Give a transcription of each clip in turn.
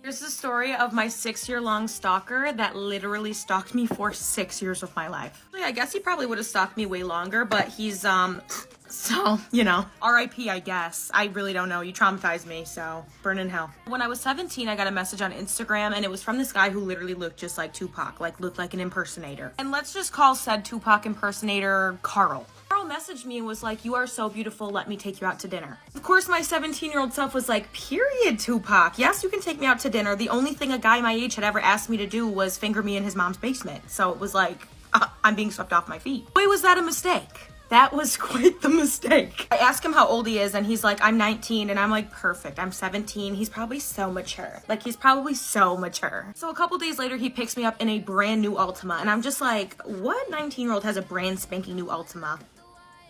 Here's the story of my 6-year-long stalker that literally stalked me for 6 years of my life. I guess he probably would have stalked me way longer, but he's, so, you know, RIP, I guess. I really don't know. You traumatized me, so burn in hell. When I was 17, I got a message on Instagram, and it was from this guy who literally looked just like Tupac, like looked like an impersonator. And let's just call said Tupac impersonator Carl. Carl messaged me and was like, "You are so beautiful, let me take you out to dinner." Of course, my 17-year-old self was like, "Period, Tupac. Yes, you can take me out to dinner." The only thing a guy my age had ever asked me to do was finger me in his mom's basement. So it was like, I'm being swept off my feet. Boy, was that a mistake. That was quite the mistake. I asked him how old he is, and he's like, "I'm 19, and I'm like, "Perfect, I'm 17. He's probably so mature. Like, he's probably so mature." So a couple days later, he picks me up in a brand new Altima, and I'm just like, what 19-year-old has a brand spanking new Altima?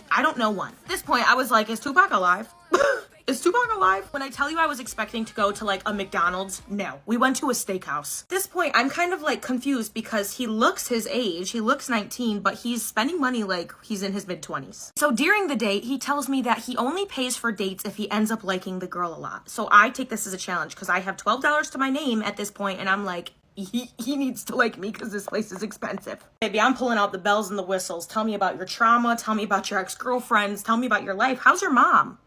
I don't know one. At this point, I was like, is Tupac alive? Is Tupac alive? When I tell you I was expecting to go to like a McDonald's, no. We went to a steakhouse. At this point, I'm kind of like confused because he looks his age. He looks 19, but he's spending money like he's in his mid-20s. So during the date, he tells me that he only pays for dates if he ends up liking the girl a lot. So I take this as a challenge because I have $12 to my name at this point, and I'm like, he needs to like me because this place is expensive. Baby, I'm pulling out the bells and the whistles. Tell me about your trauma. Tell me about your ex-girlfriends. Tell me about your life. How's your mom?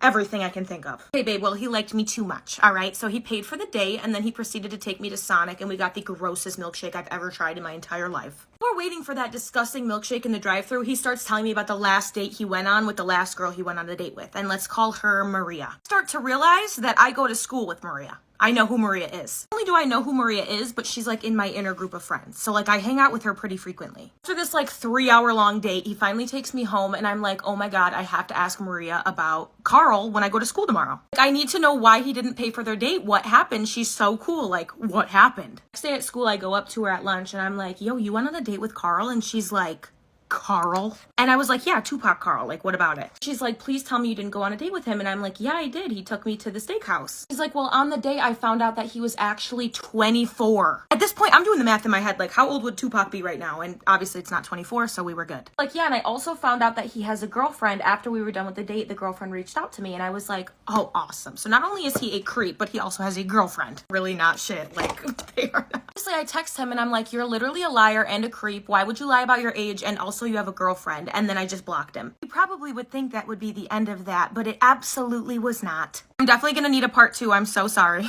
Everything I can think of. Hey babe, well, he liked me too much, all right? So he paid for the date, and then he proceeded to take me to Sonic, and we got the grossest milkshake I've ever tried in my entire life. We're waiting for that disgusting milkshake in the drive-thru. He starts telling me about the last date he went on with the last girl he went on a date with, and let's call her Maria. Start to realize that I go to school with Maria. I know who Maria is. Not only do I know who Maria is, but she's like in my inner group of friends. So like I hang out with her pretty frequently. After this like 3-hour-long date, he finally takes me home, and I'm like, oh my God, I have to ask Maria about Carl when I go to school tomorrow. Like, I need to know why he didn't pay for their date. What happened? She's so cool. Like, what happened? Next day at school, I go up to her at lunch, and I'm like, yo, you went on a date with Carl? And she's like, Carl? And I was like, yeah, Tupac Carl. Like, what about it? She's like, please tell me you didn't go on a date with him. And I'm like, yeah, I did. He took me to the steakhouse. She's like, well, on the day I found out that he was actually 24. At this point, I'm doing the math in my head. Like, how old would Tupac be right now? And obviously it's not 24, so we were good. Like, yeah, and I also found out that he has a girlfriend. After we were done with the date, the girlfriend reached out to me, and I was like, oh, awesome. So not only is he a creep, but he also has a girlfriend. Really not shit. Like, they are not. Obviously, I text him, and I'm like, you're literally a liar and a creep. Why would you lie about your age? And also you have a girlfriend. And then I just blocked him. You probably would think that would be the end of that, but it absolutely was not. I'm definitely gonna need a part 2. I'm so sorry.